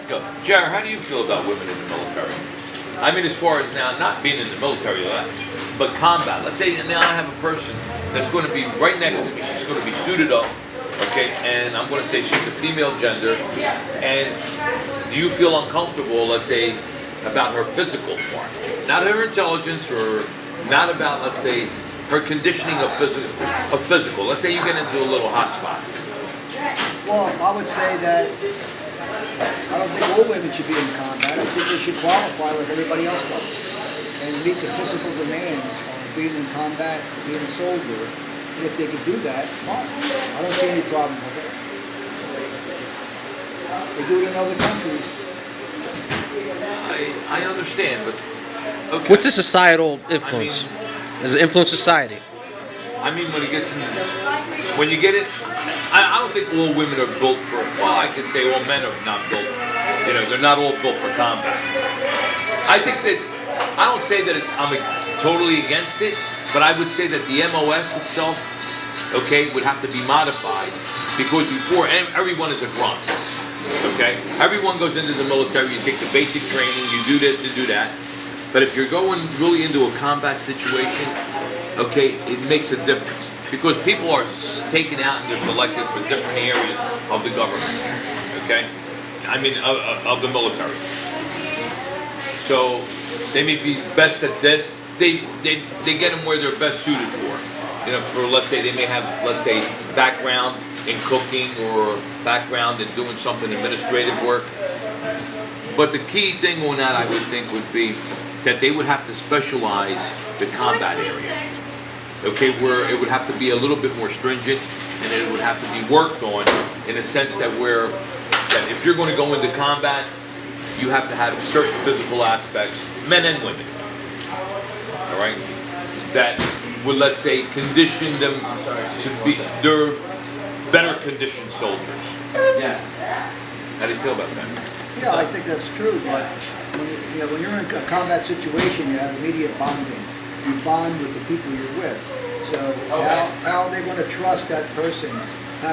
go. Jared, how do you feel about women in the military? I mean, as far as now, not being in the military, but combat. Let's say now I have a person that's going to be right next to me. She's going to be suited up, okay? And I'm going to say she's the female gender. And do you feel uncomfortable, let's say, about her physical part? Not her intelligence or not about, let's say, her conditioning of physical. Let's say you get into a little hot spot. Well, I would say that I don't think all women should be in combat. I think they should qualify like everybody else does and meet the physical demands of being in combat, being a soldier. And if they could do that, fine. I don't see any problem with it. They do it in other countries. I understand, but okay. What's the societal influence? Does it influence society? I mean, when you get it, I don't think all women are built for. Well, I could say all men are not built. You know, they're not all built for combat. I think that I don't say that I'm totally against it, but I would say that the MOS itself, okay, would have to be modified because before everyone is a grunt. Okay, everyone goes into the military. You take the basic training. You do this, you do that. But if you're going really into a combat situation, okay, it makes a difference. Because people are taken out and they're selected for different areas of the government, okay? I mean, of the military. So they may be best at this. They get them where they're best suited for. You know, for let's say they may have, let's say, background in cooking or background in doing something administrative work. But the key thing on that, I would think, would be that they would have to specialize the combat area. Okay, where it would have to be a little bit more stringent, and it would have to be worked on in a sense that if you're going to go into combat, you have to have certain physical aspects, men and women. All right, that would, let's say, condition them to be they're better conditioned soldiers. Yeah. How do you feel about that? Yeah, I think that's true. But when you're in a combat situation, you have immediate bonding. You bond with the people you're with. So how are they going to trust that person?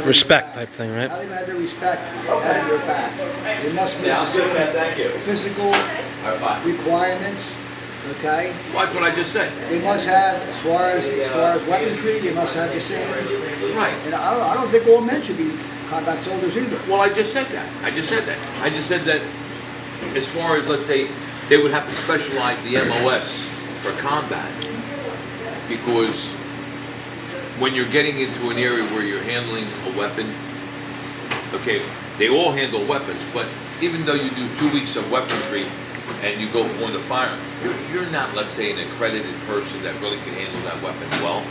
Respect type thing, right? How are they going to have the respect having your back? They must meet the same physical requirements. Okay. Well, that's what I just said. They must have, as far as weaponry, they must have the same. Right. And I don't think all men should be combat soldiers either. Well, I just said that. I just said that as far as, let's say, they would have to specialize the MOS for combat, because when you're getting into an area where you're handling a weapon, okay, they all handle weapons, but even though you do 2 weeks of weaponry and you go on the fire, you're not, let's say, an accredited person that really can handle that weapon well.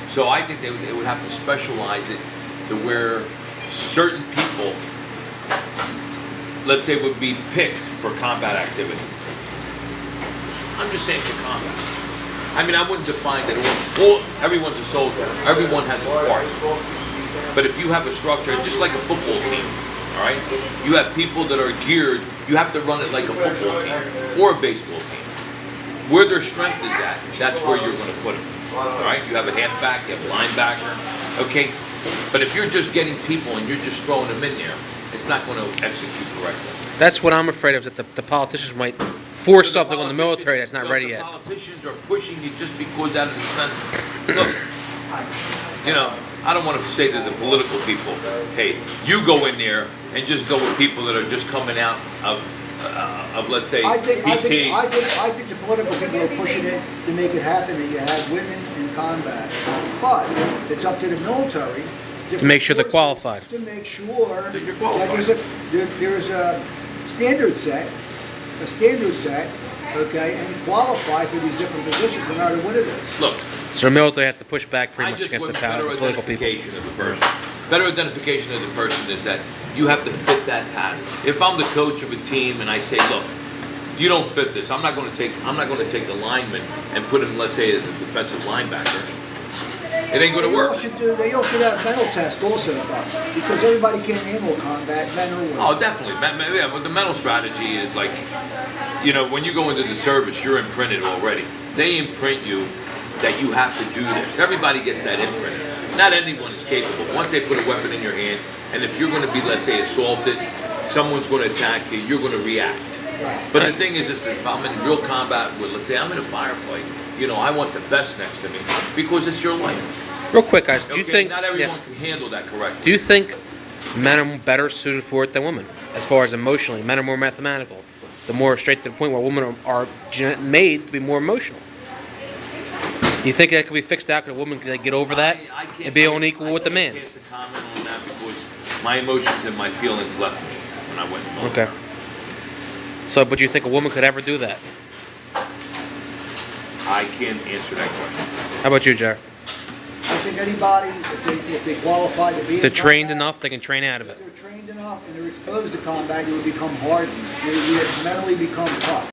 So I think they would have to specialize it to where certain people, let's say, would be picked for combat activity. I'm just saying for combat. I mean, I wouldn't define that everyone's a soldier. Everyone has a part. But if you have a structure, just like a football team, all right? You have people that are geared. You have to run it like a football team or a baseball team. Where their strength is at, that's where you're going to put them. All right? You have a halfback, you have a linebacker. Okay? But if you're just getting people and you're just throwing them in there, it's not going to execute correctly. That's what I'm afraid of, that the politicians might force something on the military that's not ready yet. The politicians are pushing you just because out of the sense, look, you know, I don't want to say to the political people, hey, you go in there and just go with people that are just coming out of let's say, I think BT. the political people are pushing it to make it happen that you have women in combat. But it's up to the military To make sure they're qualified. To make sure that you're qualified. There's a standard set, okay, and you qualify for these different positions no matter what it is. Look, so the military has to push back pretty I much just against the want power better of the political people. identification of the person. Better identification of the person is that you have to fit that pattern. If I'm the coach of a team and I say, look, you don't fit this, I'm not going to take the lineman and put him, let's say, as a defensive linebacker. It ain't going to work. They also should have mental tests also, because everybody can't handle combat, men or women. Oh, definitely. Yeah, but the mental strategy is like, you know, when you go into the service, you're imprinted already. They imprint you that you have to do this. Everybody gets that imprint. Not anyone is capable. Once they put a weapon in your hand, and if you're going to be, let's say, assaulted, someone's going to attack you, you're going to react. But the thing is that if I'm in real combat with, let's say I'm in a firefight, you know, I want the best next to me because it's your life. Real quick, guys, do you Okay, think not everyone can handle that correctly. do you think men are better suited for it than women, as far as emotionally? Men are more mathematical, the more straight to the point, where women are made to be more emotional. You think that could be fixed out? Could a woman get over that I can't- and be on equal with the man? I can't comment on that because my emotions and my feelings left me when I went home. Okay. So, but you think a woman could ever do that? I can't answer that question. How about you, Jared? I think anybody, if they qualify to be If they're in trained combat, enough, they can train out of if it. they're trained enough and they're exposed to combat, you would become hardened. You would mentally become tough.